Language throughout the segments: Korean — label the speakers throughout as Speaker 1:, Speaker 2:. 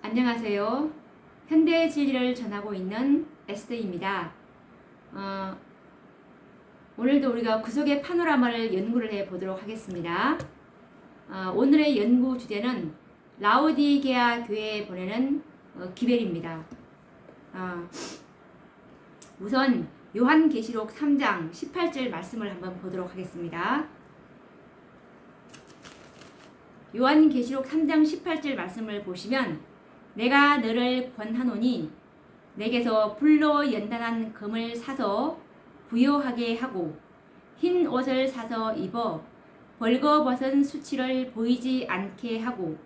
Speaker 1: 안녕하세요. 현대의 진리를 전하고 있는 에스더입니다. 오늘도 우리가 구속의 파노라마를 연구를 해 보도록 하겠습니다. 오늘의 연구 주제는 라오디게아 교회에 보내는 기별입니다. 우선 요한계시록 3장 18절 말씀을 한번 보도록 하겠습니다. 요한계시록 3장 18절 말씀을 보시면 내가 너를 권하노니 내게서 불로 연단한 금을 사서 부요하게 하고 흰 옷을 사서 입어 벌거벗은 수치를 보이지 않게 하고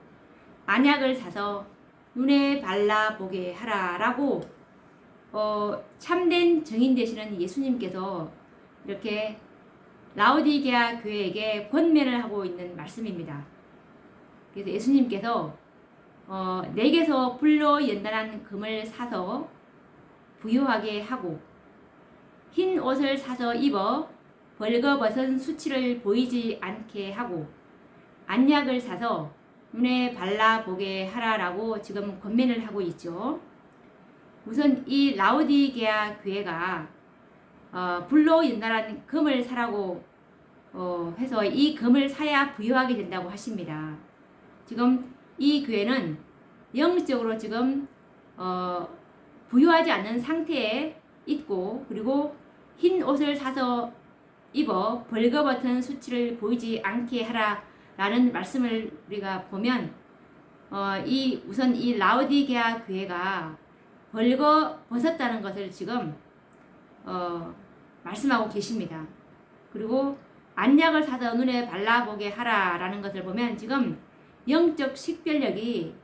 Speaker 1: 안약을 사서 눈에 발라보게 하라 라고 참된 증인 되시는 예수님께서 이렇게 라오디게아 교회에게 권면을 하고 있는 말씀입니다. 그래서 예수님께서 내게서 불로 연단한 금을 사서 부요하게 하고 흰 옷을 사서 입어 벌거벗은 수치를 보이지 않게 하고 안약을 사서 눈에 발라보게 하라라고 지금 권면을 하고 있죠. 우선 이 라오디게아 교회가 불로 연단한 금을 사라고 해서 이 금을 사야 부요하게 된다고 하십니다. 지금 이 교회는 영적으로 지금 부유하지 않은 상태에 있고, 그리고 흰 옷을 사서 입어 벌거벗은 수치를 보이지 않게 하라라는 말씀을 우리가 보면 우선 이 라오디게아 교회가 벌거벗었다는 것을 지금 말씀하고 계십니다. 그리고 안약을 사서 눈에 발라보게 하라라는 것을 보면 지금 영적 식별력이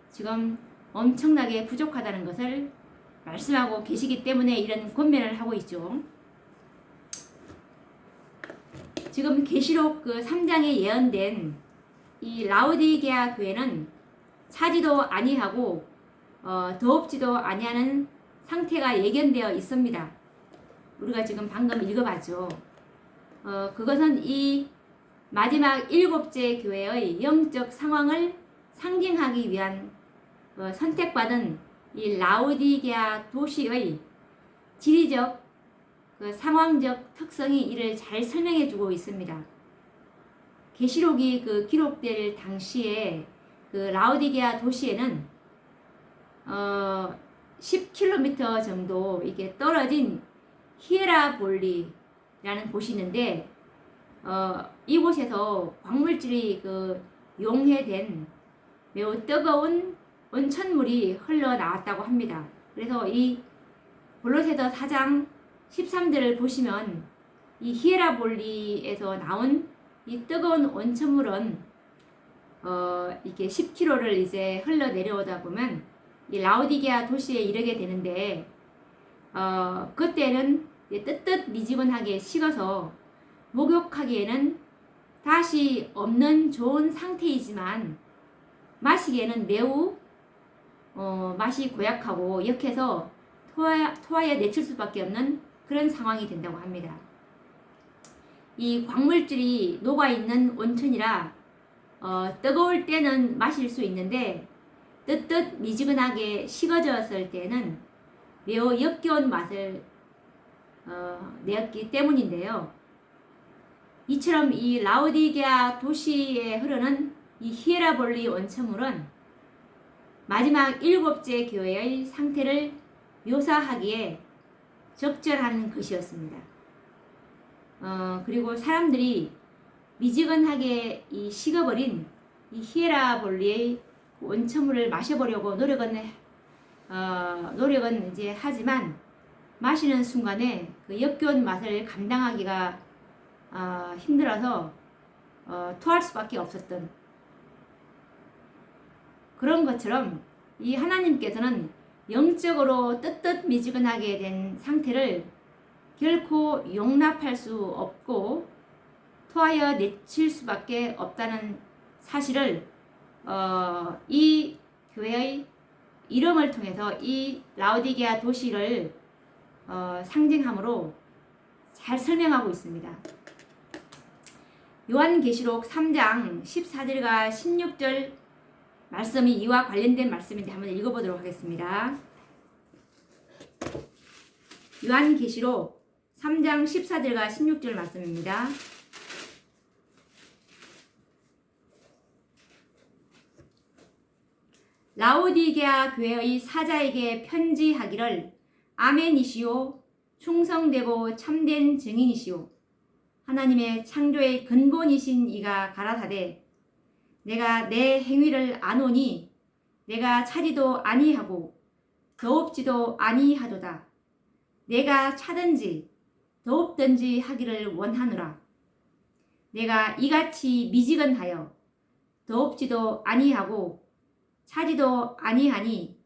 Speaker 1: 지금 엄청나게 부족하다는 것을 말씀하고 계시기 때문에 이런 권면을 하고 있죠. 지금 계시록 그 3장에 예언된 이 라오디게아 교회는 차지도 아니하고 더웁지도 아니하는 상태가 예견되어 있습니다. 우리가 지금 방금 읽어봤죠. 그것은 이 마지막 7째 교회의 영적 상황을 상징하기 위한 선택받은 이 라오디게아 도시의 지리적 상황적 특성이 이를 잘 설명해 주고 있습니다. 계시록이 기록될 당시에 라오디게아 도시에는 10km 정도 이게 떨어진 히에라볼리라는 곳이 있는데 이곳에서 광물질이 용해된 매우 뜨거운 온천물이 흘러나왔다고 합니다. 그래서 이 골로새서 4장 13절을 보시면 이 히에라볼리에서 나온 이 뜨거운 온천물은 이게 10km를 이제 흘러내려오다 보면 이 라오디게아 도시에 이르게 되는데 그때는 뜨뜻 미지근하게 식어서 목욕하기에는 다시 없는 좋은 상태이지만 마시기에는 매우 맛이 고약하고 역해서 토하에 내칠 수밖에 없는 그런 상황이 된다고 합니다. 이 광물질이 녹아있는 온천이라 뜨거울 때는 마실 수 있는데 뜨뜻 미지근하게 식어졌을 때는 매우 역겨운 맛을 내었기 때문인데요. 이처럼 이 라오디게아 도시에 흐르는 이 히에라볼리 온천물은 마지막 7째 교회의 상태를 묘사하기에 적절한 것이었습니다. 그리고 사람들이 미지근하게 이 식어버린 이 히에라볼리의 온천물을 마셔보려고 노력은 이제 하지만 마시는 순간에 역겨운 맛을 감당하기가 힘들어서 토할 수밖에 없었던 그런 것처럼 이 하나님께서는 영적으로 뜨뜻 미지근하게 된 상태를 결코 용납할 수 없고 토하여 내칠 수밖에 없다는 사실을 이 교회의 이름을 통해서 이 라오디게아 도시를 상징함으로 잘 설명하고 있습니다. 요한계시록 3장 14절과 16절 말씀이 이와 관련된 말씀인데 한번 읽어보도록 하겠습니다. 요한계시록 3장 14절과 16절 말씀입니다. 라오디게아 교회의 사자에게 편지하기를 아멘이시오 충성되고 참된 증인이시오 하나님의 창조의 근본이신 이가 가라사대 내가 내 행위를 아노니 내가 차지도 아니하고 더웁지도 아니하도다 내가 차든지 더웁든지 하기를 원하노라 내가 이같이 미지근하여 더웁지도 아니하고 차지도 아니하니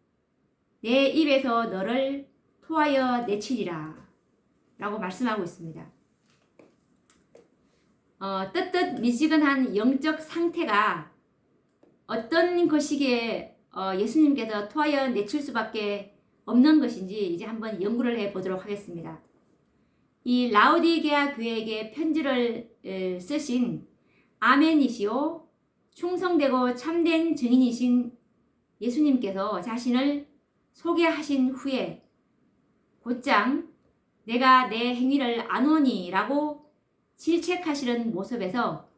Speaker 1: 내 입에서 너를 토하여 내치리라 라고 말씀하고 있습니다. 뜨뜻 미지근한 영적 상태가 어떤 것이기에 예수님께서 토하여 내칠 수밖에 없는 것인지 이제 한번 연구를 해보도록 하겠습니다. 이 라오디게아 교회에게 편지를 쓰신 아멘이시오 충성되고 참된 증인이신 예수님께서 자신을 소개하신 후에 곧장 내가 내 행위를 아노니 라고 질책하시는 모습에서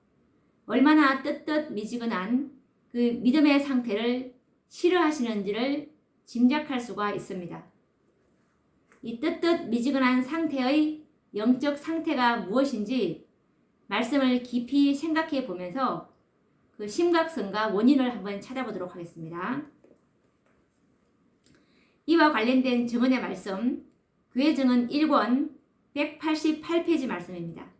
Speaker 1: 얼마나 뜨뜻 미지근한 그 믿음의 상태를 싫어하시는지를 짐작할 수가 있습니다. 이 뜨뜻 미지근한 상태의 영적 상태가 무엇인지 말씀을 깊이 생각해 보면서 그 심각성과 원인을 한번 찾아보도록 하겠습니다. 이와 관련된 증언의 말씀, 교회 증언 1권 188페이지 말씀입니다.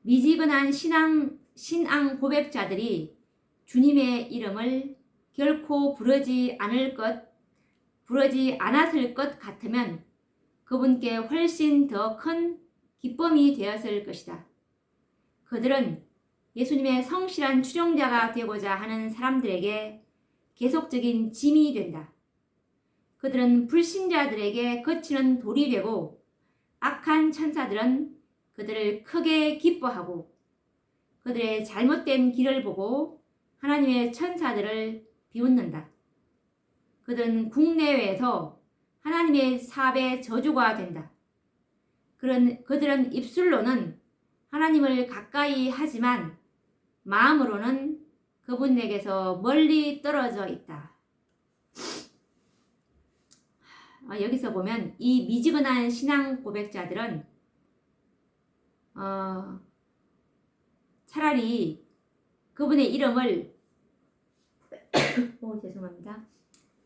Speaker 1: 미지근한 신앙 고백자들이 주님의 이름을 결코 부르지 않았을 것 같으면 그분께 훨씬 더 큰 기쁨이 되었을 것이다. 그들은 예수님의 성실한 추종자가 되고자 하는 사람들에게 계속적인 짐이 된다. 그들은 불신자들에게 거치는 돌이 되고 악한 천사들은 그들을 크게 기뻐하고 그들의 잘못된 길을 보고 하나님의 천사들을 비웃는다. 그들은 국내외에서 하나님의 사업의 저주가 된다. 그들은 입술로는 하나님을 가까이 하지만 마음으로는 그분에게서 멀리 떨어져 있다. 여기서 보면 이 미지근한 신앙 고백자들은 차라리 그분의 이름을 죄송합니다.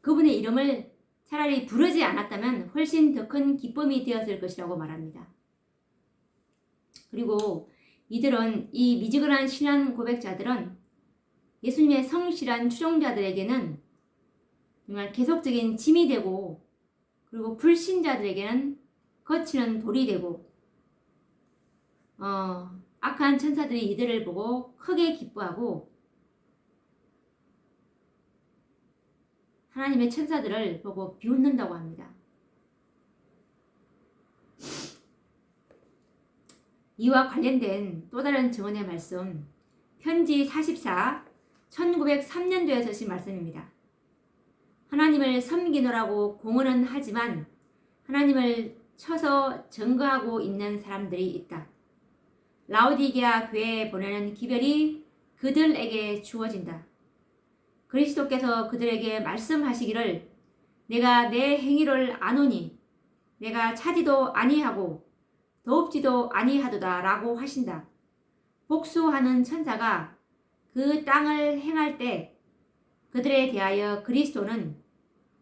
Speaker 1: 그분의 이름을 차라리 부르지 않았다면 훨씬 더 큰 기쁨이 되었을 것이라고 말합니다. 그리고 이들은 이 미지근한 신앙 고백자들은 예수님의 성실한 추종자들에게는 정말 계속적인 짐이 되고 그리고 불신자들에게는 거치는 돌이 되고 악한 천사들이 이들을 보고 크게 기뻐하고 하나님의 천사들을 보고 비웃는다고 합니다. 이와 관련된 또 다른 증언의 말씀 편지 44 1903년도에 쓰신 말씀입니다. 하나님을 섬기노라고 공언은 하지만 하나님을 쳐서 증거하고 있는 사람들이 있다. 라오디게아 교회에 보내는 기별이 그들에게 주어진다. 그리스도께서 그들에게 말씀하시기를 내가 내 행위를 아노니 내가 차지도 아니하고 더웁지도 아니하도다 라고 하신다. 복수하는 천사가 그 땅을 행할 때 그들에 대하여 그리스도는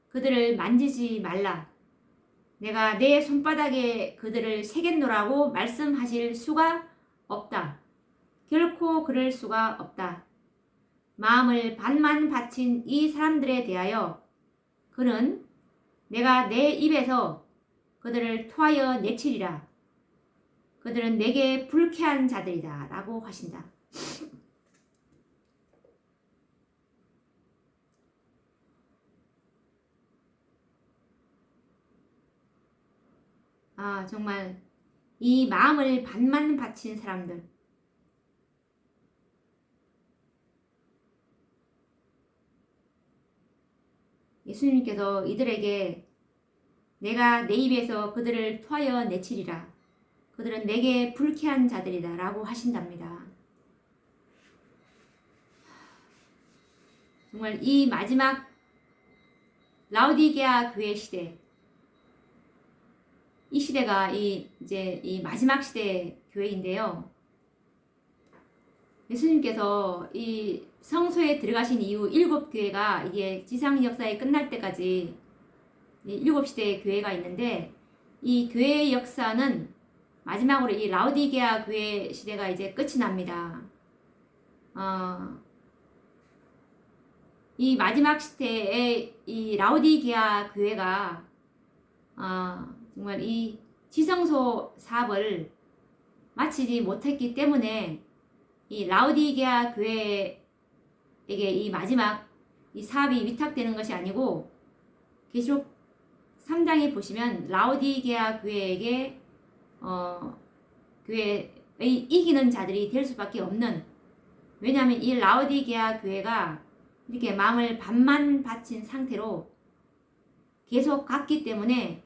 Speaker 1: 그들을 만지지 말라. 내가 내 손바닥에 그들을 새겼노라고 말씀하실 수가 없다. 결코 그럴 수가 없다. 마음을 반만 바친 이 사람들에 대하여 그는 내가 내 입에서 그들을 토하여 내치리라. 그들은 내게 불쾌한 자들이다 라고 하신다. 정말 이 마음을 반만 바친 사람들 예수님께서 이들에게 내가 내 입에서 그들을 토하여 내치리라. 그들은 내게 불쾌한 자들이다 라고 하신답니다. 정말 이 마지막 라오디게아 교회 시대, 이 시대가 이제 이 마지막 시대 교회인데요. 예수님께서 이 성소에 들어가신 이후 7교회가 이게 지상 역사에 끝날 때까지 7시대의 교회가 있는데, 이 교회의 역사는 마지막으로 이 라오디게아 교회 시대가 이제 끝이 납니다. 이 마지막 시대의 이 라오디게아 교회가 정말 이 지성소 사업을 마치지 못했기 때문에 이 라오디게아 교회에게 이 마지막 이 사업이 위탁되는 것이 아니고, 계시록 3장에 보시면 라오디게아 교회에게 교회의 이기는 자들이 될 수밖에 없는, 왜냐하면 이 라오디게아 교회가 이렇게 마음을 반만 바친 상태로 계속 갔기 때문에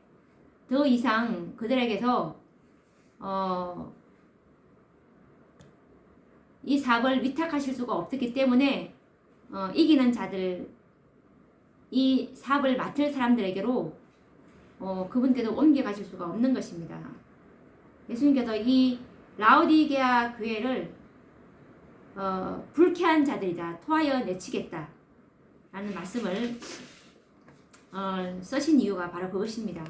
Speaker 1: 더 이상 그들에게서 이 사업을 위탁하실 수가 없었기 때문에 이기는 자들, 이 사업을 맡을 사람들에게로 그분께도 옮겨가실 수가 없는 것입니다. 예수님께서 이 라오디게아 교회를 불쾌한 자들이다, 토하여 내치겠다 라는 말씀을 쓰신 이유가 바로 그것입니다.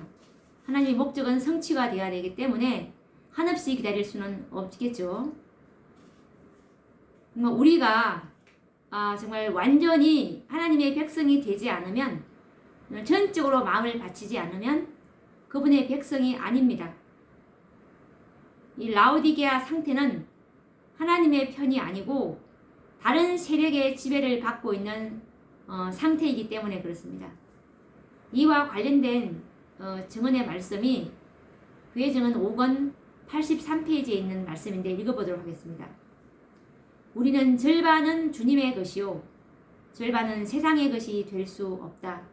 Speaker 1: 하나님의 목적은 성취가 되어야 되기 때문에 한없이 기다릴 수는 없겠죠. 우리가 정말 완전히 하나님의 백성이 되지 않으면, 전적으로 마음을 바치지 않으면 그분의 백성이 아닙니다. 이 라오디게아 상태는 하나님의 편이 아니고 다른 세력의 지배를 받고 있는 상태이기 때문에 그렇습니다. 이와 관련된 증언의 말씀이 그의 증언 5권 83페이지에 있는 말씀인데 읽어보도록 하겠습니다. 우리는 절반은 주님의 것이요 절반은 세상의 것이 될 수 없다.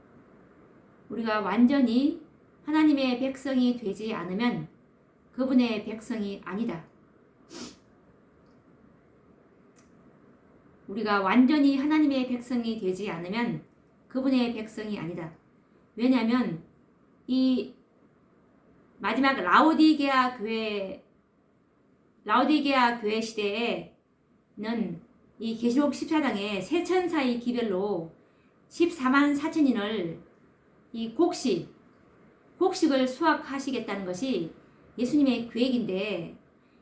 Speaker 1: 우리가 완전히 하나님의 백성이 되지 않으면 그분의 백성이 아니다. 우리가 완전히 하나님의 백성이 되지 않으면 그분의 백성이 아니다. 왜냐하면 이 마지막 라오디게아 교회 시대에는 이 계시록 14장에 세 천사의 기별로 14만 4천인을 이 곡식을 수확하시겠다는 것이 예수님의 계획인데,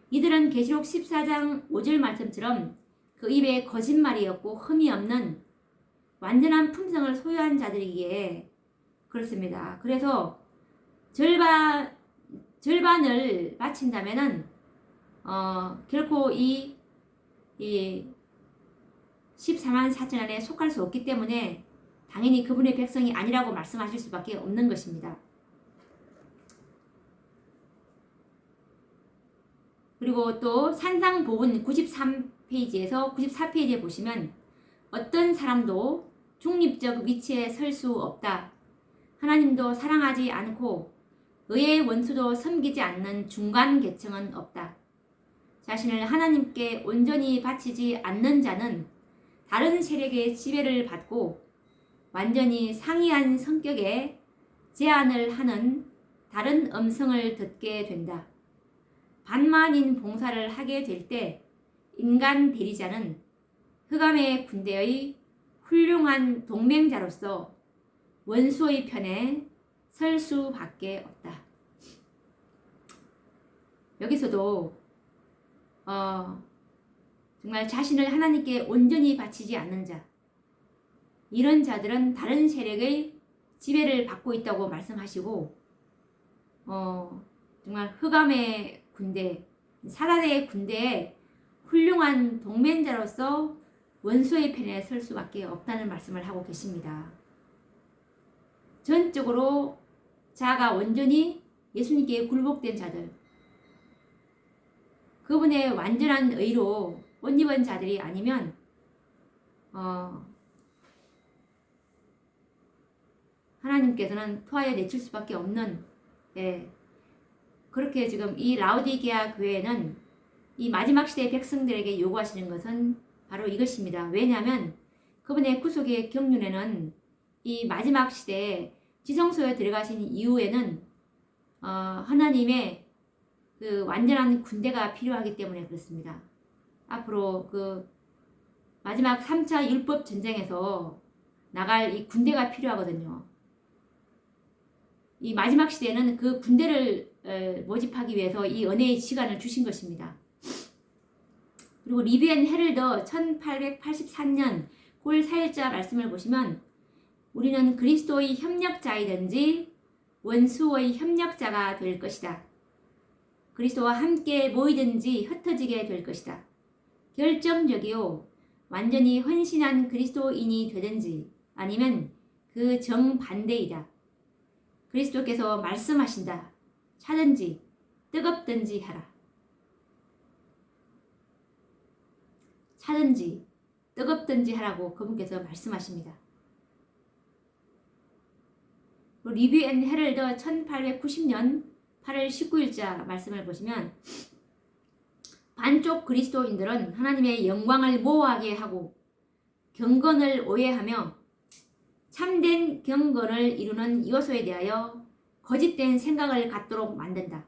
Speaker 1: 이들은 계시록 14장 5절 말씀처럼 그 입에 거짓말이었고 흠이 없는 완전한 품성을 소유한 자들이기에 그렇습니다. 그래서 절반을 바친다면은 결코 이 14만 4천 안에 속할 수 없기 때문에 당연히 그분의 백성이 아니라고 말씀하실 수밖에 없는 것입니다. 그리고 또 산상복음 93페이지에서 94페이지에 보시면 어떤 사람도 중립적 위치에 설 수 없다. 하나님도 사랑하지 않고 의의 원수도 섬기지 않는 중간 계층은 없다. 자신을 하나님께 온전히 바치지 않는 자는 다른 세력의 지배를 받고 완전히 상이한 성격의 제안을 하는 다른 음성을 듣게 된다. 반만인 봉사를 하게 될 때 인간 대리자는 흑암의 군대의 훌륭한 동맹자로서 원수의 편에 설 수밖에 없다. 여기서도 정말 자신을 하나님께 온전히 바치지 않는 자, 이런 자들은 다른 세력의 지배를 받고 있다고 말씀하시고, 정말 흑암의 군대, 사단의 군대에 훌륭한 동맹자로서 원수의 편에 설 수밖에 없다는 말씀을 하고 계십니다. 전적으로 자가 온전히 예수님께 굴복된 자들, 그분의 완전한 의로 옷 입은 자들이 아니면 하나님께서는 토하여 내칠 수밖에 없는, 예, 그렇게 지금 이 라오디게아 교회는 이 마지막 시대의 백성들에게 요구하시는 것은 바로 이것입니다. 왜냐하면 그분의 구속의 경륜에는 이 마지막 시대에 지성소에 들어가신 이후에는 하나님의 그 완전한 군대가 필요하기 때문에 그렇습니다. 앞으로 그 마지막 3차 율법 전쟁에서 나갈 이 군대가 필요하거든요. 이 마지막 시대에는 그 군대를 모집하기 위해서 이 은혜의 시간을 주신 것입니다. 그리고 리뷰 앤 헤럴더 1883년 9월 4일자 말씀을 보시면 우리는 그리스도의 협력자이든지 원수의 협력자가 될 것이다. 그리스도와 함께 모이든지 흩어지게 될 것이다. 결정적이요 완전히 헌신한 그리스도인이 되든지 아니면 그 정반대이다. 그리스도께서 말씀하신다. 차든지 뜨겁든지 하라. 차든지 뜨겁든지 하라고 그분께서 말씀하십니다. 리뷰 앤 헤럴더 1890년 8월 19일자 말씀을 보시면 반쪽 그리스도인들은 하나님의 영광을 모호하게 하고 경건을 오해하며 참된 경건을 이루는 요소에 대하여 거짓된 생각을 갖도록 만든다.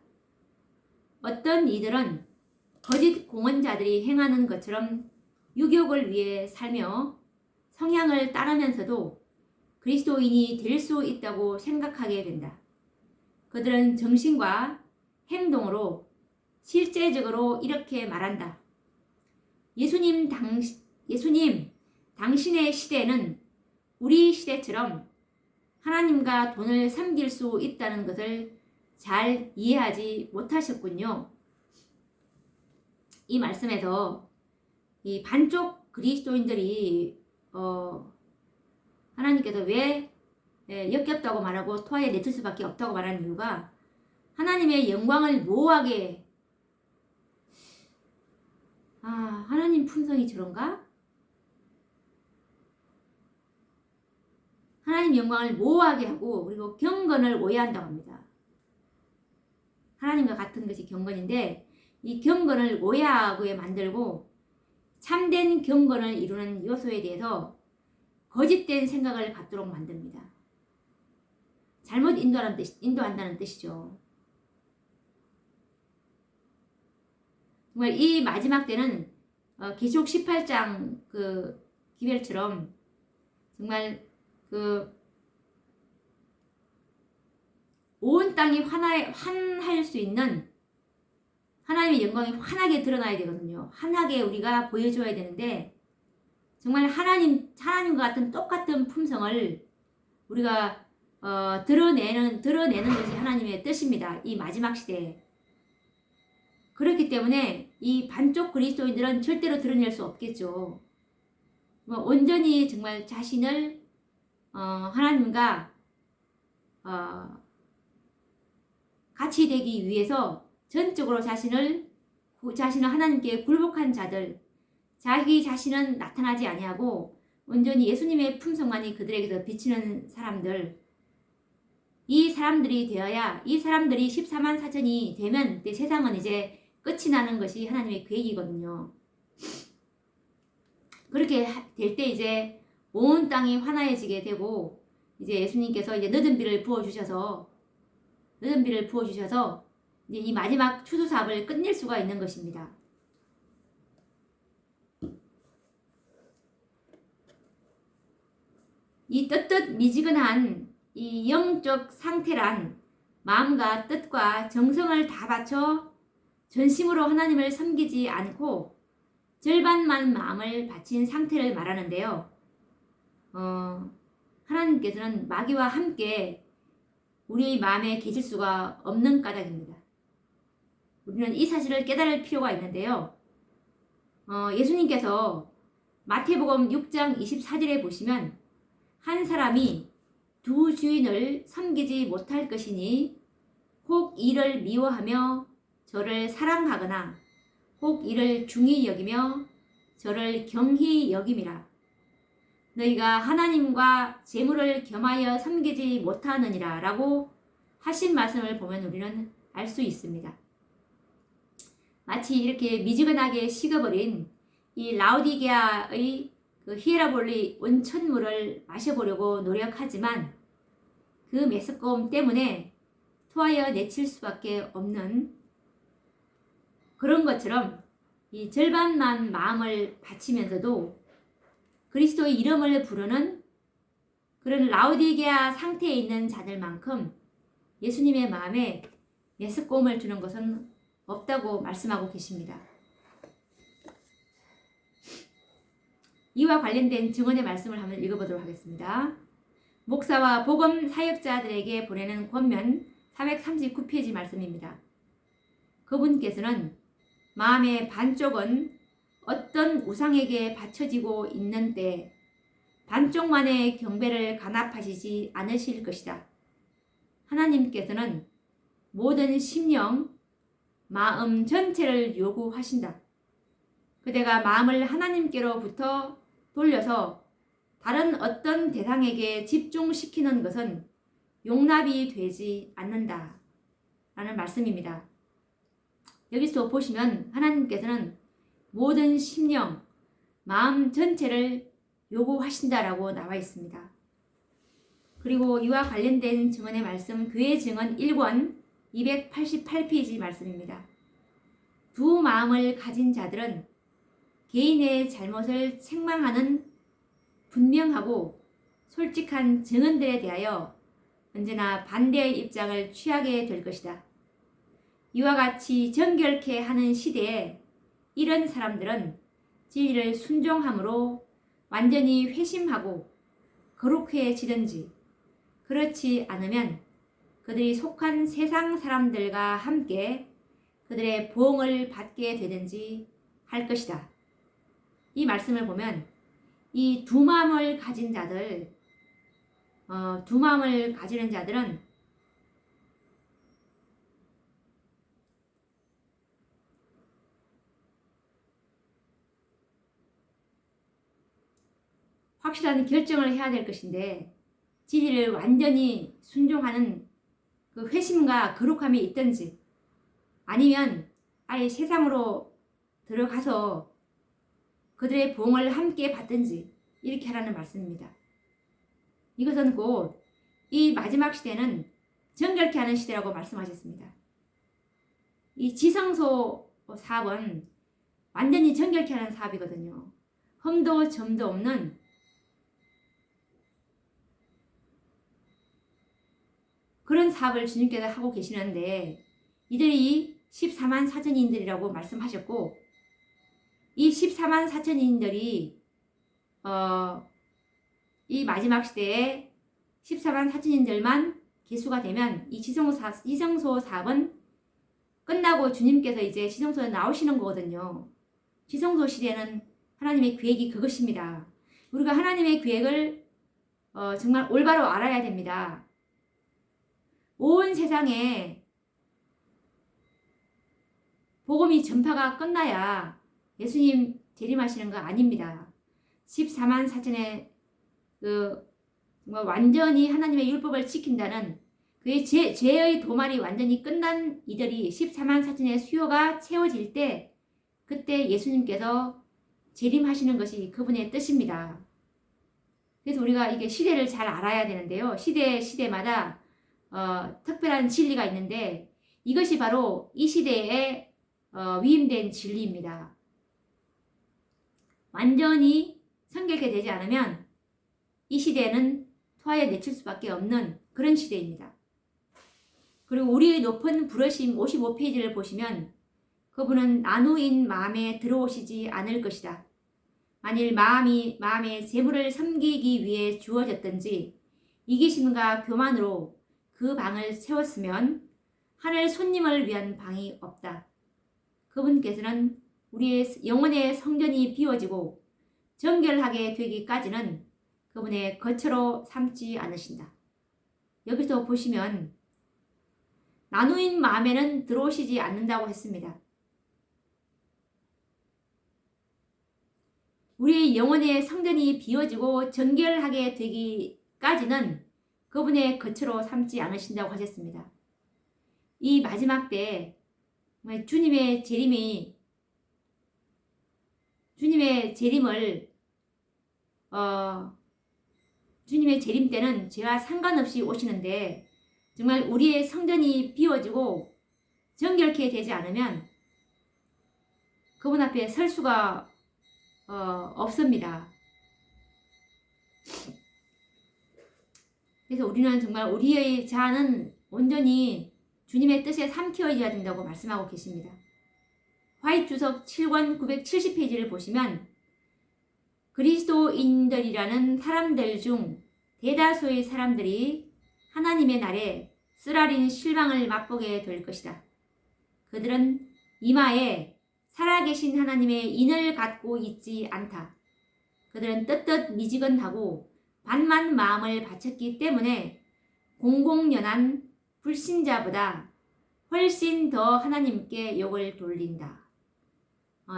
Speaker 1: 어떤 이들은 거짓 공언자들이 행하는 것처럼 유욕을 위해 살며 성향을 따르면서도 그리스도인이 될 수 있다고 생각하게 된다. 그들은 정신과 행동으로 실제적으로 이렇게 말한다. 예수님, 당신의 시대는 우리 시대처럼 하나님과 돈을 섬길 수 있다는 것을 잘 이해하지 못하셨군요. 이 말씀에서 이 반쪽 그리스도인들이 하나님께서 왜 역겹다고 말하고 토하에 내칠 수밖에 없다고 말하는 이유가 하나님의 영광을 모호하게 하나님 품성이 저런가? 하나님 영광을 모호하게 하고 그리고 경건을 오해한다고 합니다. 하나님과 같은 것이 경건인데 이 경건을 오해하게 만들고 참된 경건을 이루는 요소에 대해서 거짓된 생각을 갖도록 만듭니다. 잘못 인도한다는 뜻이죠. 정말 이 마지막 때는 계시록 18장 그 기별처럼 정말 그 온 땅이 환할 수 있는 하나님의 영광이 환하게 드러나야 되거든요. 환하게 우리가 보여줘야 되는데 정말 하나님과 같은 똑같은 품성을 우리가 드러내는 것이 하나님의 뜻입니다. 이 마지막 시대에. 그렇기 때문에 이 반쪽 그리스도인들은 절대로 드러낼 수 없겠죠. 온전히 정말 자신을 하나님과 같이 되기 위해서 전적으로 자신을 하나님께 굴복한 자들, 자기 자신은 나타나지 아니하고 온전히 예수님의 품성만이 그들에게서 비치는 사람들, 이 사람들이 되어야 이 사람들이 14만 4천이 되면 세상은 이제 끝이 나는 것이 하나님의 계획이거든요. 그렇게 될 때 이제 온 땅이 환화해지게 되고 이제 예수님께서 이제 늦은 비를 부어주셔서 이제 이 마지막 추수사업을 끝낼 수가 있는 것입니다. 이 떳떳 미지근한 이 영적 상태란 마음과 뜻과 정성을 다 바쳐 전심으로 하나님을 섬기지 않고 절반만 마음을 바친 상태를 말하는데요. 하나님께서는 마귀와 함께 우리 마음에 계실 수가 없는 까닭입니다. 우리는 이 사실을 깨달을 필요가 있는데요. 예수님께서 마태복음 6장 24절에 보시면 한 사람이 두 주인을 섬기지 못할 것이니 혹 이를 미워하며 저를 사랑하거나 혹 이를 중히 여기며 저를 경히 여김이라. 너희가 하나님과 재물을 겸하여 섬기지 못하느니라 라고 하신 말씀을 보면 우리는 알 수 있습니다. 마치 이렇게 미지근하게 식어버린 이 라오디게아의 그 히에라볼리 온천물을 마셔보려고 노력하지만 그 메스꺼움 때문에 토하여 내칠 수밖에 없는 그런 것처럼 이 절반만 마음을 바치면서도 그리스도의 이름을 부르는 그런 라오디게아 상태에 있는 자들만큼 예수님의 마음에 메스꺼움을 주는 것은 없다고 말씀하고 계십니다. 이와 관련된 증언의 말씀을 한번 읽어보도록 하겠습니다. 목사와 복음 사역자들에게 보내는 권면 439페이지 말씀입니다. 그분께서는 마음의 반쪽은 어떤 우상에게 바쳐지고 있는 때 반쪽만의 경배를 간합하시지 않으실 것이다. 하나님께서는 모든 심령, 마음 전체를 요구하신다. 그대가 마음을 하나님께로부터 돌려서 다른 어떤 대상에게 집중시키는 것은 용납이 되지 않는다. 라는 말씀입니다. 여기서 보시면 하나님께서는 모든 심령, 마음 전체를 요구하신다라고 나와 있습니다. 그리고 이와 관련된 증언의 말씀 교회 증언 1권 288페이지 말씀입니다. 두 마음을 가진 자들은 개인의 잘못을 책망하는 분명하고 솔직한 증언들에 대하여 언제나 반대의 입장을 취하게 될 것이다. 이와 같이 정결케 하는 시대에 이런 사람들은 진리를 순종함으로 완전히 회심하고 거룩해지든지 그렇지 않으면 그들이 속한 세상 사람들과 함께 그들의 보응을 받게 되든지 할 것이다. 이 말씀을 보면 이 두 마음을 가진 자들, 두 마음을 가지는 자들은 확실한 결정을 해야 될 것인데 진리를 완전히 순종하는 그 회심과 거룩함이 있든지 아니면 아예 세상으로 들어가서 그들의 보응을 함께 받든지 이렇게 하라는 말씀입니다. 이것은 곧 이 마지막 시대는 정결케 하는 시대라고 말씀하셨습니다. 이 지성소 사업은 완전히 정결케 하는 사업이거든요. 흠도 점도 없는 그런 사업을 주님께서 하고 계시는데 이들이 14만 4천인들이라고 말씀하셨고 이 14만 4천인들이 이 마지막 시대에 14만 4천인들만 개수가 되면 이 지성소 사업은 끝나고 주님께서 이제 지성소에 나오시는 거거든요. 지성소 시대는 하나님의 계획이 그것입니다. 우리가 하나님의 계획을 정말 올바로 알아야 됩니다. 온 세상에 복음이 전파가 끝나야 예수님 재림하시는 거 아닙니다. 14만 4천의 완전히 하나님의 율법을 지킨다는 그의 죄의 도말이 완전히 끝난 이들이 14만 4천의 수요가 채워질 때 그때 예수님께서 재림하시는 것이 그분의 뜻입니다. 그래서 우리가 이게 시대를 잘 알아야 되는데요. 시대마다 특별한 진리가 있는데 이것이 바로 이 시대에 위임된 진리입니다. 완전히 성결케 되지 않으면 이 시대는 토하여 내칠 수밖에 없는 그런 시대입니다. 그리고 우리의 높은 부르심 55페이지를 보시면 그분은 나누인 마음에 들어오시지 않을 것이다. 만일 마음에 재물을 섬기기 위해 주어졌든지 이기심과 교만으로 그 방을 채웠으면 하늘 손님을 위한 방이 없다. 그분께서는 우리의 영혼의 성전이 비워지고 정결하게 되기까지는 그분의 거처로 삼지 않으신다. 여기서 보시면 나누인 마음에는 들어오시지 않는다고 했습니다. 우리 영혼의 성전이 비워지고 정결하게 되기까지는 그분의 거처로 삼지 않으신다고 하셨습니다. 이 마지막 때 주님의 재림 때는 죄와 상관없이 오시는데 정말 우리의 성전이 비워지고 정결케 되지 않으면 그분 앞에 설 수가 없습니다. 그래서 우리는 정말 우리의 자아는 온전히 주님의 뜻에 삼켜져야 된다고 말씀하고 계십니다. 화이트 주석 7권 970페이지를 보시면 그리스도인들이라는 사람들 중 대다수의 사람들이 하나님의 날에 쓰라린 실망을 맛보게 될 것이다. 그들은 이마에 살아계신 하나님의 인을 갖고 있지 않다. 그들은 떳떳 미지근하고 반만 마음을 바쳤기 때문에 공공연한 불신자보다 훨씬 더 하나님께 욕을 돌린다.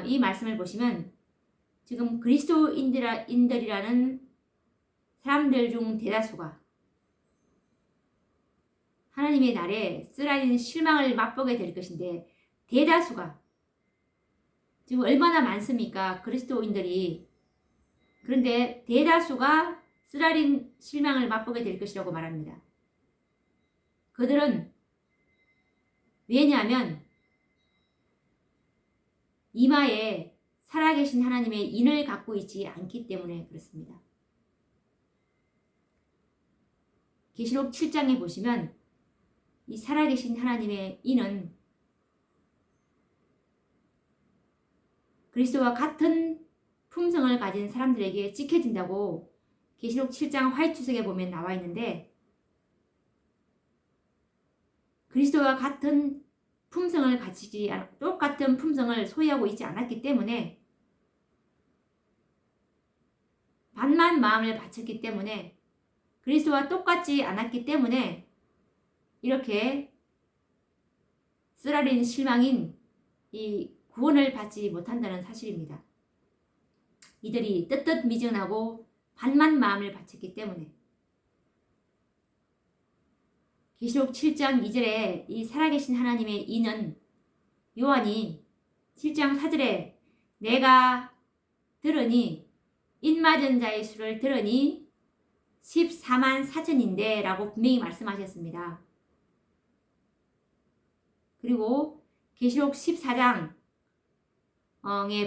Speaker 1: 이 말씀을 보시면 지금 그리스도인들이라는 사람들 중 대다수가 하나님의 날에 쓰라린 실망을 맛보게 될 것인데 대다수가 지금 얼마나 많습니까? 그리스도인들이. 그런데 대다수가 쓰라린 실망을 맛보게 될 것이라고 말합니다. 그들은 왜냐하면 이마에 살아계신 하나님의 인을 갖고 있지 않기 때문에 그렇습니다. 계시록 7장에 보시면 이 살아계신 하나님의 인은 그리스도와 같은 품성을 가진 사람들에게 지켜진다고 계시록 7장 화이트 주석에 보면 나와 있는데 그리스도와 같은 품성을 가지지 똑같은 품성을 소유하고 있지 않았기 때문에 반만 마음을 바쳤기 때문에 그리스도와 똑같지 않았기 때문에 이렇게 쓰라린 실망인 이 구원을 받지 못한다는 사실입니다. 이들이 떳떳 미전하고 반만 마음을 바쳤기 때문에. 계시록 7장 2절에 이 살아계신 하나님의 인은 요한이 7장 4절에 내가 들으니 인 맞은 자의 수를 들으니 14만 4천인데 라고 분명히 말씀하셨습니다. 그리고 계시록 14장에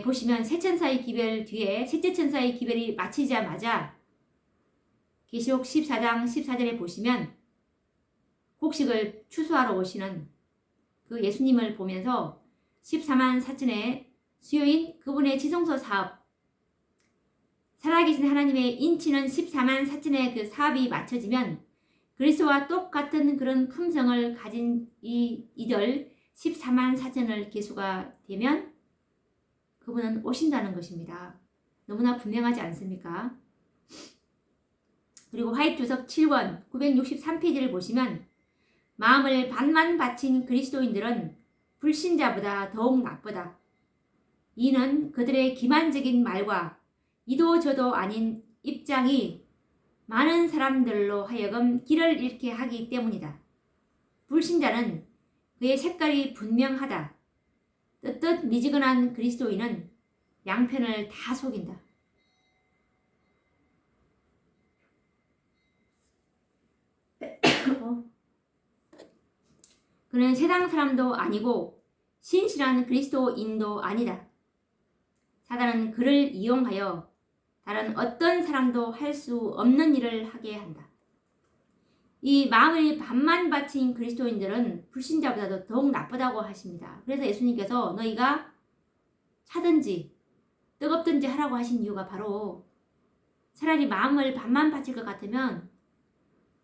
Speaker 1: 보시면 세 천사의 기별 뒤에 셋째 천사의 기별이 마치자마자 계시록 14장 14절에 보시면 곡식을 추수하러 오시는 그 예수님을 보면서 14만 4천의 수요인 그분의 지성소 사업, 살아계신 하나님의 인치는 14만 4천의 그 사업이 맞춰지면 그리스도와 똑같은 그런 품성을 가진 이들 14만 4천을 계수가 되면 그분은 오신다는 것입니다. 너무나 분명하지 않습니까? 그리고 화이트 주석 7권 963페이지를 보시면 마음을 반만 바친 그리스도인들은 불신자보다 더욱 나쁘다. 이는 그들의 기만적인 말과 이도저도 아닌 입장이 많은 사람들로 하여금 길을 잃게 하기 때문이다. 불신자는 그의 색깔이 분명하다. 떳떳 미지근한 그리스도인은 양편을 다 속인다. 그는 세상 사람도 아니고 신실한 그리스도인도 아니다. 사단은 그를 이용하여 다른 어떤 사람도 할 수 없는 일을 하게 한다. 이 마음을 반만 바친 그리스도인들은 불신자보다도 더욱 나쁘다고 하십니다. 그래서 예수님께서 너희가 차든지 뜨겁든지 하라고 하신 이유가 바로 차라리 마음을 반만 바칠 것 같으면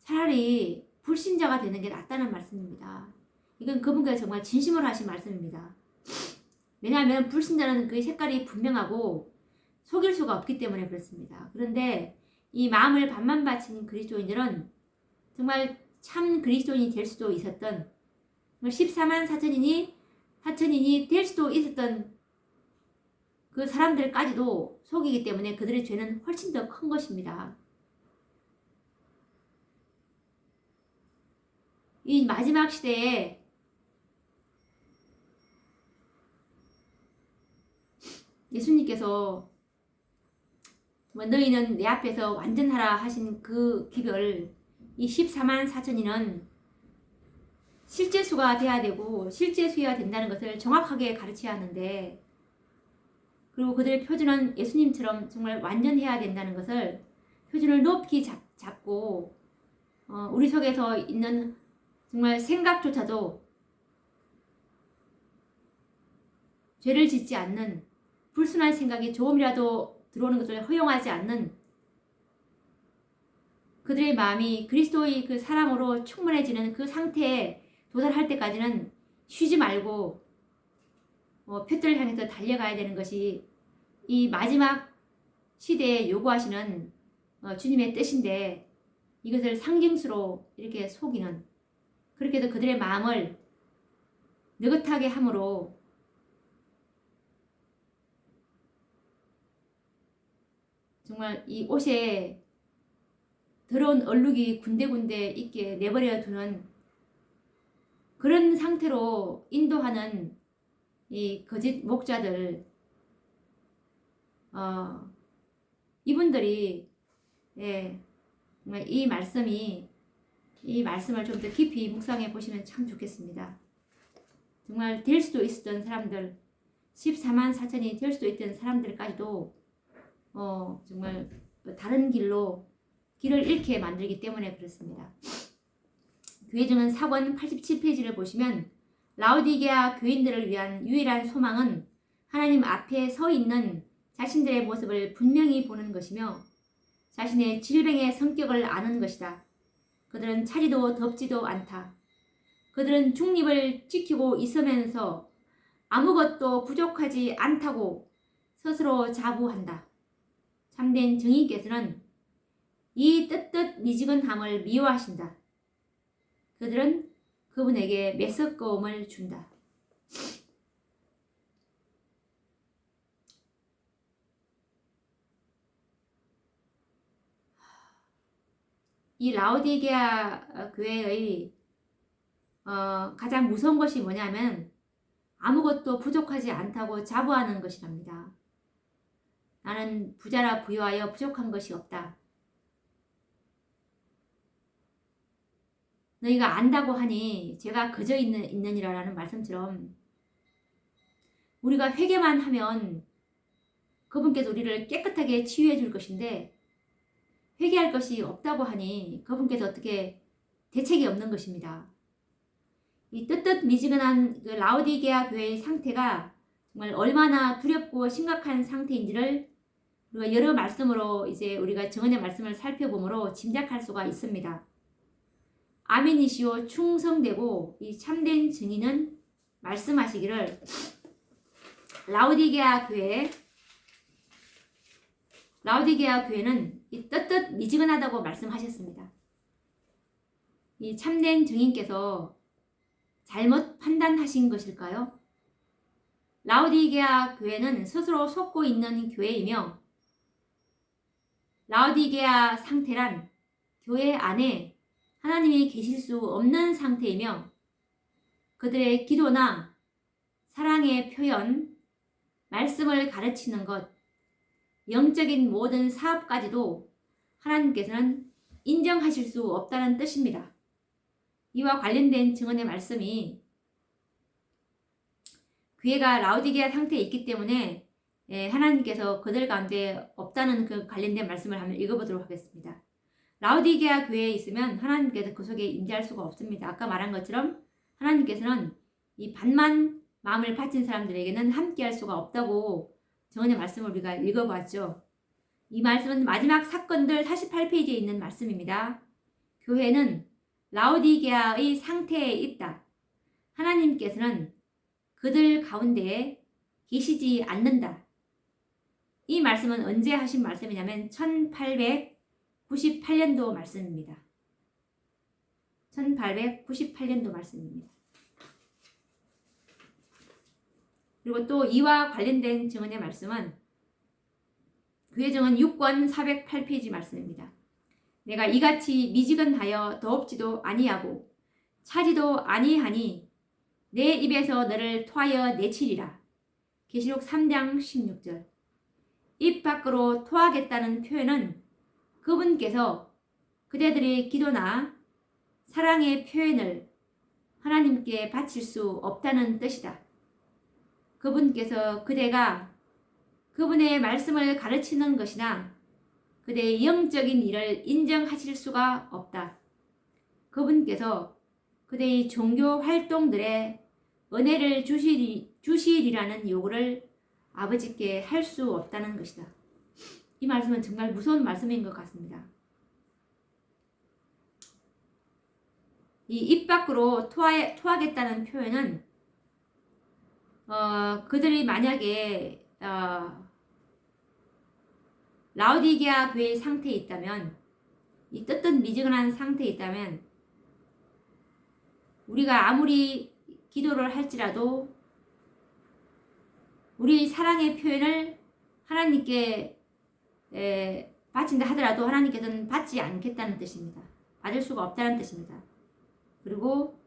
Speaker 1: 차라리 불신자가 되는 게 낫다는 말씀입니다. 이건 그분께서 정말 진심으로 하신 말씀입니다. 왜냐하면 불신자는 그의 색깔이 분명하고 속일 수가 없기 때문에 그렇습니다. 그런데 이 마음을 반만 바친 그리스도인들은 정말 참 그리스도인이 될 수도 있었던 14만 4천인이 될 수도 있었던 그 사람들까지도 속이기 때문에 그들의 죄는 훨씬 더 큰 것입니다. 이 마지막 시대에 예수님께서 너희는 내 앞에서 완전하라 하신 그 기별, 이 14만 4천인은 실제 수가 돼야 되고 실제 수여야 된다는 것을 정확하게 가르쳐야 하는데, 그리고 그들의 표준은 예수님처럼 정말 완전해야 된다는 것을 표준을 높이 잡고 우리 속에서 있는 정말 생각조차도 죄를 짓지 않는, 불순한 생각이 조금이라도 들어오는 것을 허용하지 않는 그들의 마음이 그리스도의 그 사랑으로 충만해지는 그 상태에 도달할 때까지는 쉬지 말고 표들을 향해서 달려가야 되는 것이 이 마지막 시대에 요구하시는 주님의 뜻인데, 이것을 상징수로 이렇게 속이는, 그렇게 해서 그들의 마음을 느긋하게 함으로 정말 이 옷에 더러운 얼룩이 군데군데 있게 내버려 두는 그런 상태로 인도하는 이 거짓 목자들, 이분들이 정말 이 말씀을 좀 더 깊이 묵상해 보시면 참 좋겠습니다. 정말 될 수도 있었던 사람들, 14만 4천이 될 수도 있던 사람들까지도 정말 다른 길을 잃게 만들기 때문에 그렇습니다. 교회증은 4권 87페이지를 보시면 라오디게아 교인들을 위한 유일한 소망은 하나님 앞에 서 있는 자신들의 모습을 분명히 보는 것이며 자신의 질병의 성격을 아는 것이다. 그들은 차지도 덥지도 않다. 그들은 중립을 지키고 있으면서 아무것도 부족하지 않다고 스스로 자부한다. 참된 증인께서는 이 뜨뜻미지근함을 미워하신다. 그들은 그분에게 메스꺼움을 준다. 이 라오디게아 교회의 가장 무서운 것이 뭐냐면 아무것도 부족하지 않다고 자부하는 것이랍니다. 나는 부자라 부유하여 부족한 것이 없다. 너희가 안다고 하니 제가 그저 있느니라라는 말씀처럼 우리가 회개만 하면 그분께서 우리를 깨끗하게 치유해 줄 것인데, 회개할 것이 없다고 하니 그분께서 어떻게 대책이 없는 것입니다. 이 뜨뜻미지근한 그 라오디게아 교회의 상태가 정말 얼마나 두렵고 심각한 상태인지를 우리가 여러 말씀으로 이제 우리가 증언의 말씀을 살펴보므로 짐작할 수가 있습니다. 아멘이시오 충성되고 이 참된 증인은 말씀하시기를 라오디게아 교회는 이 뜨뜻미지근하다고 말씀하셨습니다. 이 참된 증인께서 잘못 판단하신 것일까요? 라오디게아 교회는 스스로 속고 있는 교회이며 라오디게아 상태란 교회 안에 하나님이 계실 수 없는 상태이며 그들의 기도나 사랑의 표현, 말씀을 가르치는 것, 영적인 모든 사업까지도 하나님께서는 인정하실 수 없다는 뜻입니다. 이와 관련된 증언의 말씀이 교회가 라오디게아 상태에 있기 때문에 하나님께서 그들 가운데 없다는 그 관련된 말씀을 한번 읽어보도록 하겠습니다. 라오디게아 교회에 있으면 하나님께서 그 속에 임재할 수가 없습니다. 아까 말한 것처럼 하나님께서는 이 반만 마음을 바친 사람들에게는 함께할 수가 없다고 증언의 말씀을 우리가 읽어봤죠. 이 말씀은 마지막 사건들 48페이지에 있는 말씀입니다. 교회는 라오디게아의 상태에 있다. 하나님께서는 그들 가운데에 계시지 않는다. 이 말씀은 언제 하신 말씀이냐면 1898년도 말씀입니다. 1898년도 말씀입니다. 그리고 또 이와 관련된 증언의 말씀은 그의 증언 6권 408페이지 말씀입니다. 내가 이같이 미지근하여 더럽지도 아니하고 차지도 아니하니 내 입에서 너를 토하여 내치리라. 계시록 3장 16절. 입 밖으로 토하겠다는 표현은 그분께서 그대들의 기도나 사랑의 표현을 하나님께 바칠 수 없다는 뜻이다. 그분께서 그대가 그분의 말씀을 가르치는 것이나 그대의 영적인 일을 인정하실 수가 없다. 그분께서 그대의 종교 활동들에 은혜를 주시리라는 요구를 아버지께 할 수 없다는 것이다. 이 말씀은 정말 무서운 말씀인 것 같습니다. 이 입 밖으로 토하겠다는 표현은 그들이 만약에 라오디게아 교회의 상태에 있다면, 이 뜨뜻미지근한 상태에 있다면 우리가 아무리 기도를 할지라도 우리 사랑의 표현을 하나님께 바친다 하더라도 하나님께서는 받지 않겠다는 뜻입니다. 받을 수가 없다는 뜻입니다. 그리고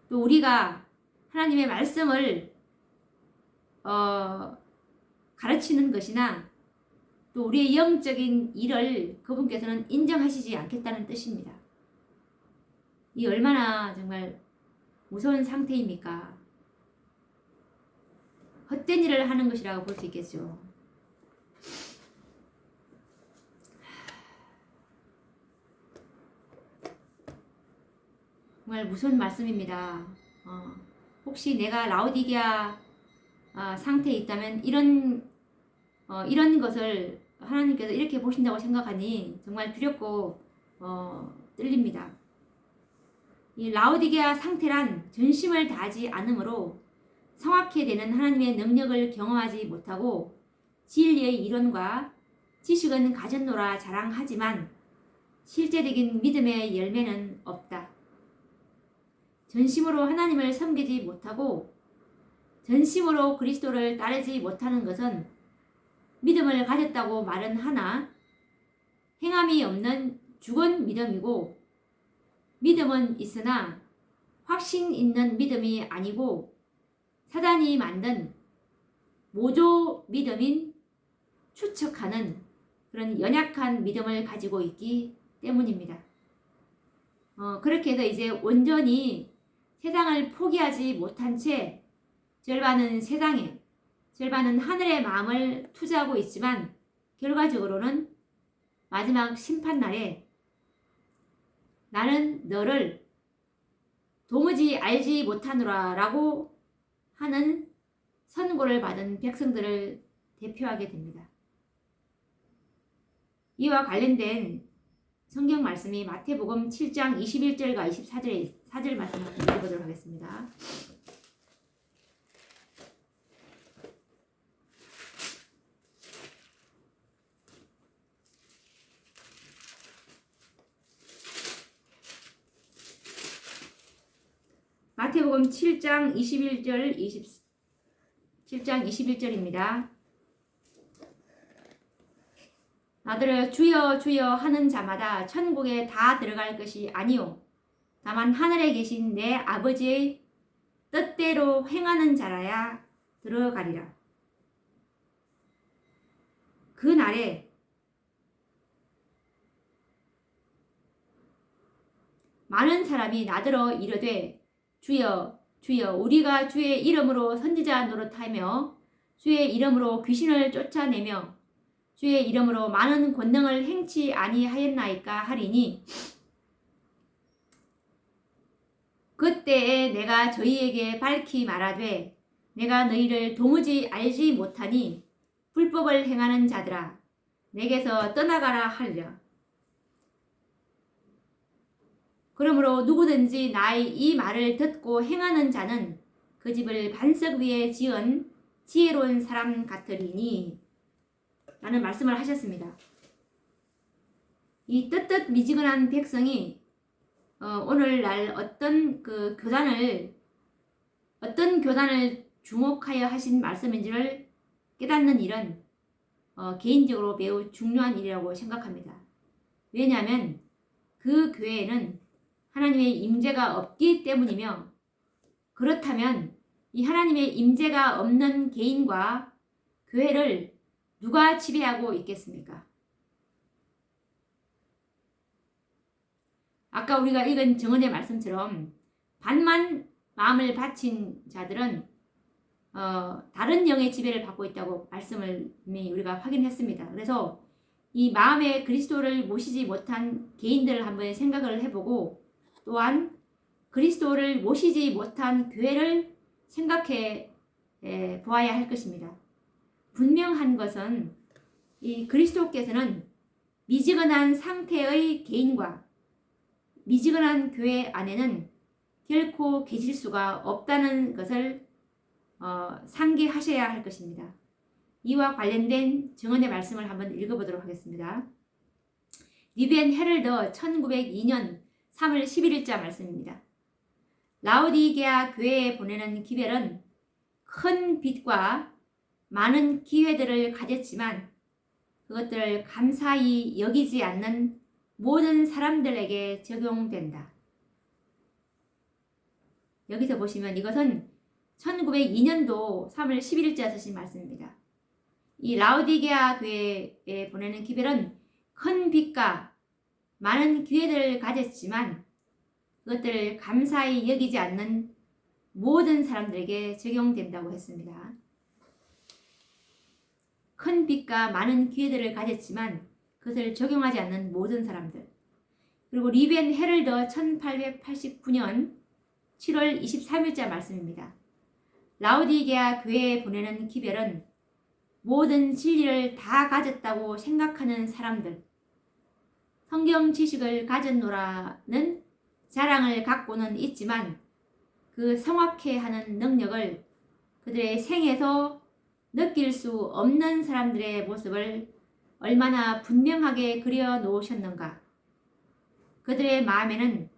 Speaker 1: 또 우리가 하나님의 말씀을 가르치는 것이나 또 우리의 영적인 일을 그분께서는 인정하시지 않겠다는 뜻입니다. 이 얼마나 정말 무서운 상태입니까? 헛된 일을 하는 것이라고 볼 수 있겠죠. 정말 무서운 말씀입니다. 혹시 내가 라오디게아 상태에 있다면 이런 것을 하나님께서 이렇게 보신다고 생각하니 정말 두렵고 떨립니다. 이 라오디게아 상태란 전심을 다하지 않으므로 성악해 되는 하나님의 능력을 경험하지 못하고 진리의 이론과 지식은 가졌노라 자랑하지만 실제적인 믿음의 열매는 없다. 전심으로 하나님을 섬기지 못하고 전심으로 그리스도를 따르지 못하는 것은 믿음을 가졌다고 말은 하나 행함이 없는 죽은 믿음이고, 믿음은 있으나 확신 있는 믿음이 아니고 사단이 만든 모조 믿음인 추측하는 그런 연약한 믿음을 가지고 있기 때문입니다. 그렇게 해서 이제 온전히 세상을 포기하지 못한 채 절반은 세상에, 절반은 하늘의 마음을 투자하고 있지만 결과적으로는 마지막 심판날에 나는 너를 도무지 알지 못하노라 라고 하는 선고를 받은 백성들을 대표하게 됩니다. 이와 관련된 성경 말씀이 마태복음 7장 21절과 24절 말씀을 읽어보도록 하겠습니다. 마태복음 7장 21절입니다. 나더러 주여 주여 하는 자마다 천국에 다 들어갈 것이 아니요 다만 하늘에 계신 내 아버지의 뜻대로 행하는 자라야 들어가리라. 그 날에 많은 사람이 나더러 이르되 주여 주여 우리가 주의 이름으로 선지자 노릇하며 주의 이름으로 귀신을 쫓아내며 주의 이름으로 많은 권능을 행치 아니하였나이까 하리니 그때에 내가 저희에게 밝히 말하되 내가 너희를 도무지 알지 못하니 불법을 행하는 자들아 내게서 떠나가라 하리라. 그러므로 누구든지 나의 이 말을 듣고 행하는 자는 그 집을 반석 위에 지은 지혜로운 사람 같으리니 라는 말씀을 하셨습니다. 이 어떤 교단을 주목하여 하신 말씀인지를 깨닫는 일은 개인적으로 매우 중요한 일이라고 생각합니다. 왜냐하면 그 교회에는 하나님의 임재가 없기 때문이며, 그렇다면 이 하나님의 임재가 없는 개인과 교회를 누가 지배하고 있겠습니까? 아까 우리가 읽은 정언의 말씀처럼 반만 마음을 바친 자들은 다른 영의 지배를 받고 있다고 말씀을 이미 우리가 확인했습니다. 그래서 이 마음에 그리스도를 모시지 못한 개인들을 한번 생각을 해보고, 또한 그리스도를 모시지 못한 교회를 생각해 보아야 할 것입니다. 분명한 것은 이 그리스도께서는 미지근한 상태의 개인과 미지근한 교회 안에는 결코 계실 수가 없다는 것을 상기하셔야 할 것입니다. 이와 관련된 증언의 말씀을 한번 읽어보도록 하겠습니다. 리벤 헤럴더 1902년 3월 11일자 말씀입니다. 라오디게아 교회에 보내는 기별은 큰 빚과 많은 기회들을 가졌지만 그것들을 감사히 여기지 않는 모든 사람들에게 적용된다. 여기서 보시면 이것은 1902년도 3월 11일자 쓰신 말씀입니다. 이 라오디게아 교회에 보내는 기별은 큰 빚과 많은 기회들을 가졌지만 그것들을 감사히 여기지 않는 모든 사람들에게 적용된다고 했습니다. 큰 빚과 많은 기회들을 가졌지만 그것을 적용하지 않는 모든 사람들. 그리고 리벤 헤럴더 1889년 7월 23일자 말씀입니다. 라오디게아 교회에 보내는 기별은 모든 진리를 다 가졌다고 생각하는 사람들, 성경 지식을 가졌노라는 자랑을 갖고는 있지만 그 성악해 하는 능력을 그들의 생에서 느낄 수 없는 사람들의 모습을 얼마나 분명하게 그려 놓으셨는가. 그들의 마음에는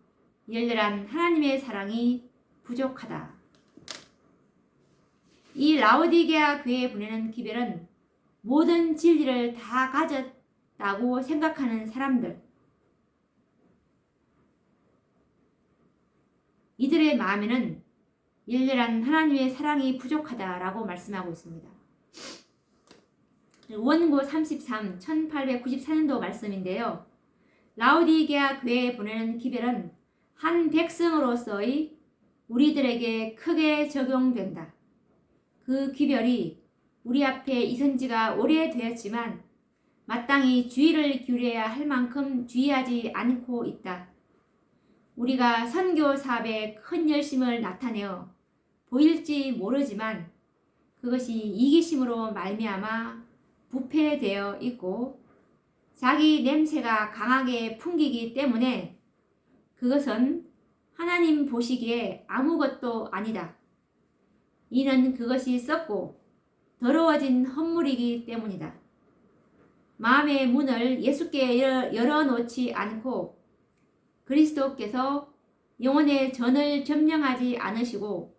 Speaker 1: 열렬한 하나님의 사랑이 부족하다. 이 라오디게아 교회에 보내는 기별은 모든 진리를 다 가졌다고 생각하는 사람들, 이들의 마음에는 열렬한 하나님의 사랑이 부족하다라고 말씀하고 있습니다. 원고 33, 1894년도 말씀인데요. 라오디게아 교회에 보내는 기별은 한 백성으로서의 우리들에게 크게 적용된다. 그 기별이 우리 앞에 있은 지가 오래되었지만 마땅히 주의를 기울여야 할 만큼 주의하지 않고 있다. 우리가 선교 사업에 큰 열심을 나타내어 보일지 모르지만 그것이 이기심으로 말미암아 부패되어 있고 자기 냄새가 강하게 풍기기 때문에 그것은 하나님 보시기에 아무것도 아니다. 이는 그것이 썩고 더러워진 헛물이기 때문이다. 마음의 문을 예수께 열어놓지 않고 그리스도께서 영혼의 전을 점령하지 않으시고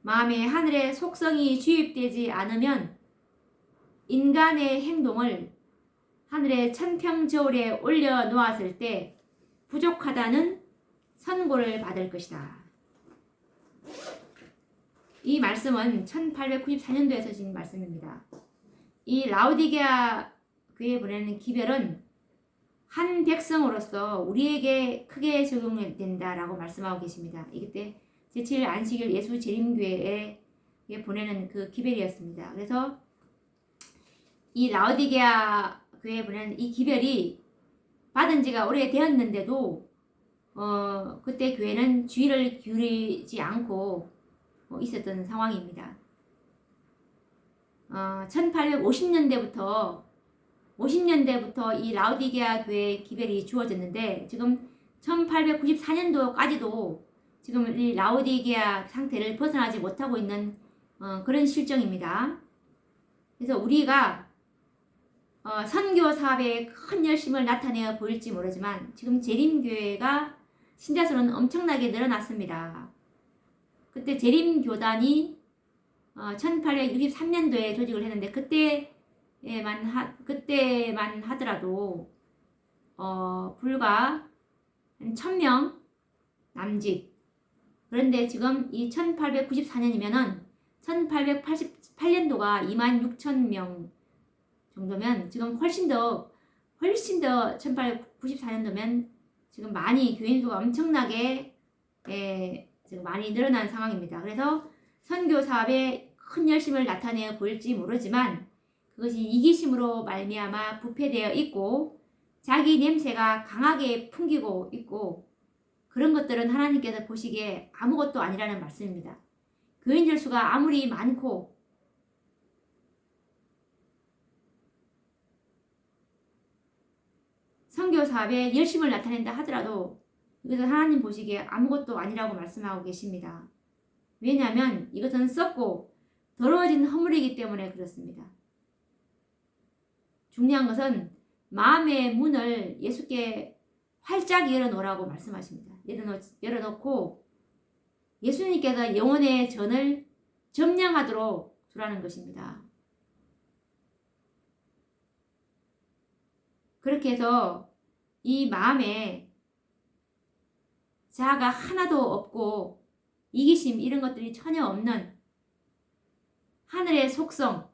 Speaker 1: 마음의 하늘의 속성이 주입되지 않으면 인간의 행동을 하늘의 천평저울에 올려놓았을 때 부족하다는 선고를 받을 것이다. 이 말씀은 1894년도에 쓰신 말씀입니다. 이 라오디게아 교회에 보내는 기별은 한 백성으로서 우리에게 크게 적용된다라고 말씀하고 계십니다. 이때 제7 안식일 예수 재림교회에 보내는 그 기별이었습니다. 그래서 이 라오디게아 교회에 보내는 이 기별이 받은 지가 오래되었는데도 그때 교회는 주의를 기울이지 않고 있었던 상황입니다. 1850년대부터 이 라오디게아 교회의 기별이 주어졌는데 지금 1894년도까지도 지금 이 라오디게아 상태를 벗어나지 못하고 있는 그런 실정입니다. 그래서 우리가 선교 사업에 큰 열심을 나타내어 보일지 모르지만 지금 재림교회가 신자수는 엄청나게 늘어났습니다. 그때 재림교단이 1863년도에 조직을 했는데 그때만 하더라도 불과 한 1000명 남짓. 그런데 지금 이 1894년이면은 1888년도가 26,000명 정도면 지금 훨씬 더 1894년도면 지금 많이 교인 수가 엄청나게 지금 많이 늘어난 상황입니다. 그래서 선교 사업에 큰 열심을 나타내어 보일지 모르지만 그것이 이기심으로 말미암아 부패되어 있고 자기 냄새가 강하게 풍기고 있고 그런 것들은 하나님께서 보시기에 아무것도 아니라는 말씀입니다. 교인들 수가 아무리 많고 선교 사업에 열심을 나타낸다 하더라도 이것은 하나님 보시기에 아무것도 아니라고 말씀하고 계십니다. 왜냐하면 이것은 썩고 더러워진 허물이기 때문에 그렇습니다. 중요한 것은 마음의 문을 예수께 활짝 열어놓으라고 말씀하십니다. 열어놓고 예수님께서 영혼의 전을 점령하도록 두라는 것입니다. 그렇게 해서 이 마음에 자아가 하나도 없고 이기심 이런 것들이 전혀 없는 하늘의 속성,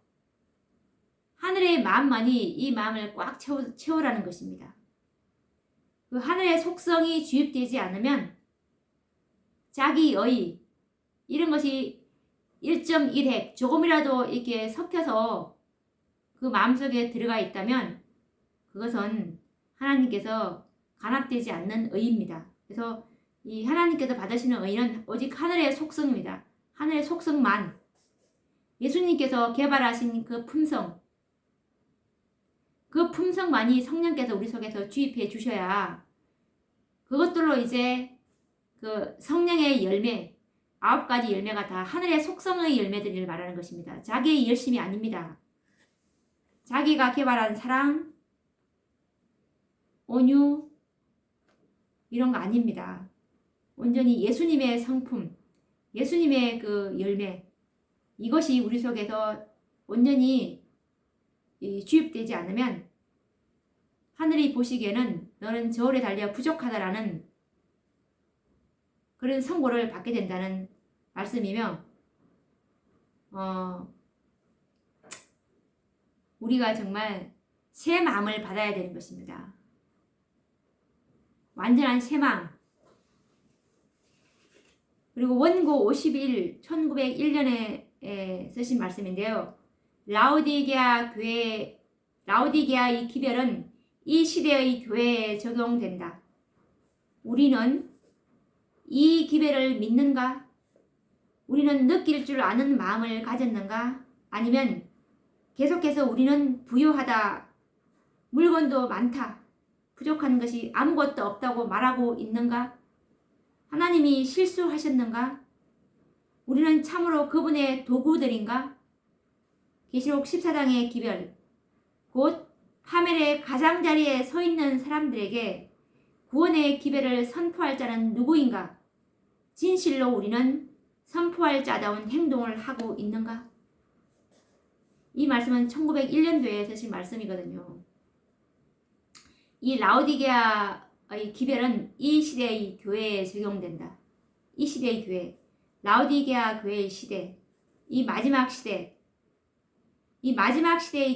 Speaker 1: 하늘의 마음만이 이 마음을 꽉 채우라는 것입니다. 그 하늘의 속성이 주입되지 않으면 자기의 이런 것이 1.1핵 조금이라도 이렇게 섞여서 그 마음속에 들어가 있다면 그것은 하나님께서 간합되지 않는 의입니다. 그래서 이 하나님께서 받으시는 의는 오직 하늘의 속성입니다. 하늘의 속성만 예수님께서 개발하신 그 품성만이 성령께서 우리 속에서 주입해 주셔야 그것들로 이제 그 성령의 열매 9가지 열매가 다 하늘의 속성의 열매들을 말하는 것입니다. 자기의 열심이 아닙니다. 자기가 개발한 사랑, 온유 이런 거 아닙니다. 온전히 예수님의 성품, 예수님의 그 열매 이것이 우리 속에서 온전히 주입되지 않으면 하늘이 보시기에는 너는 저울에 달려 부족하다라는 그런 선고를 받게 된다는 말씀이며 우리가 정말 새 마음을 받아야 되는 것입니다. 완전한 새 마음. 그리고 원고 51 1901년에 쓰신 말씀인데요. 라오디게아의 기별은 이 시대의 교회에 적용된다. 우리는 이 기별을 믿는가? 우리는 느낄 줄 아는 마음을 가졌는가? 아니면 계속해서 우리는 부유하다, 물건도 많다, 부족한 것이 아무것도 없다고 말하고 있는가? 하나님이 실수하셨는가? 우리는 참으로 그분의 도구들인가? 계시록 14장의 기별, 곧 하멜의 가장자리에 서 있는 사람들에게 구원의 기별을 선포할 자는 누구인가? 진실로 우리는 선포할 자다운 행동을 하고 있는가? 이 말씀은 1901년도에 쓰신 말씀이거든요. 이 라오디게아의 기별은 이 시대의 교회에 적용된다. 이 시대의 교회, 라오디게아 교회의 시대, 이 마지막 시대의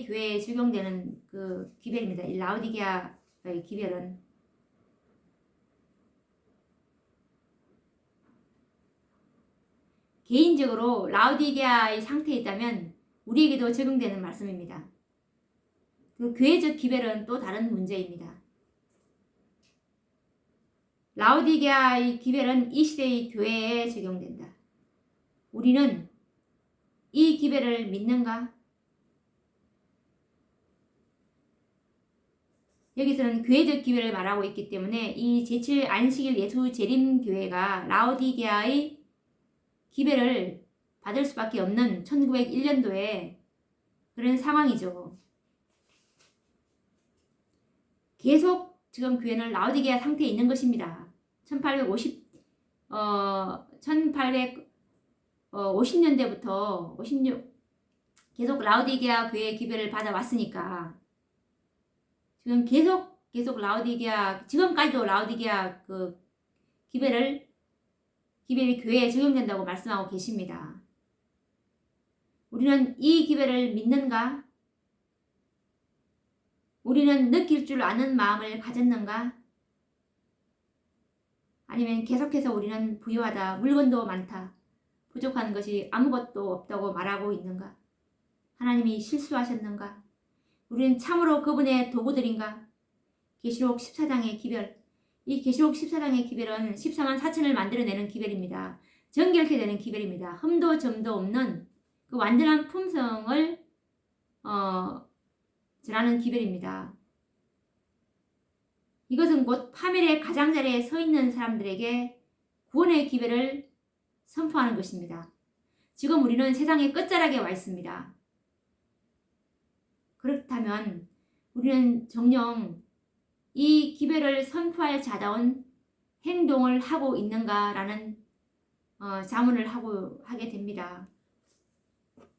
Speaker 1: 교회에 적용되는 그 기별입니다. 이 라오디게아의 기별은 개인적으로 라오디게아의 상태에 있다면 우리에게도 적용되는 말씀입니다. 그 교회적 기별은 또 다른 문제입니다. 라오디게아의 기별은 이 시대의 교회에 적용된다. 우리는 이 기별을 믿는가? 여기서는 교회적 기별을 말하고 있기 때문에 이 제7 안식일 예수 재림 교회가 라오디게아의 기별을 받을 수밖에 없는 1901년도에 그런 상황이죠. 계속 지금 교회는 라오디게아 상태에 있는 것입니다. 50년대부터 56 계속 라오디게아 교회 기별을 받아왔으니까 지금 계속 라오디게아 지금까지도 라오디게아 그 기별이 교회에 적용된다고 말씀하고 계십니다. 우리는 이 기별을 믿는가? 우리는 느낄 줄 아는 마음을 가졌는가? 아니면 계속해서 우리는 부유하다, 물건도 많다, 부족한 것이 아무것도 없다고 말하고 있는가? 하나님이 실수하셨는가? 우리는 참으로 그분의 도구들인가? 계시록 14장의 기별, 이 계시록 14장의 기별은 14만 4천을 만들어내는 기별입니다. 정결케 되는 기별입니다. 흠도 점도 없는 그 완전한 품성을 전하는 기별입니다. 이것은 곧 파멸의 가장자리에 서 있는 사람들에게 구원의 기별을 선포하는 것입니다. 지금 우리는 세상의 끝자락에 와 있습니다. 그렇다면 우리는 정녕 이 기별을 선포할 자다운 행동을 하고 있는가라는 자문을 하게 됩니다.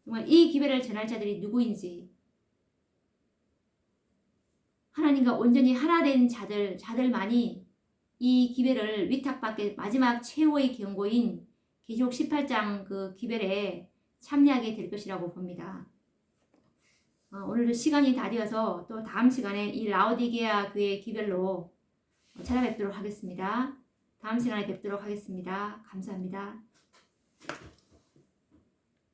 Speaker 1: 정말 이 기별을 전할 자들이 누구인지, 하나님과 온전히 하나 된 자들만이 이 기별을 위탁받게 마지막 최후의 경고인 계시록 18장 그 기별에 참여하게 될 것이라고 봅니다. 오늘도 시간이 다 되어서 또 다음 시간에 이 라오디게아 교회 기별로 찾아뵙도록 하겠습니다. 다음 시간에 뵙도록 하겠습니다. 감사합니다.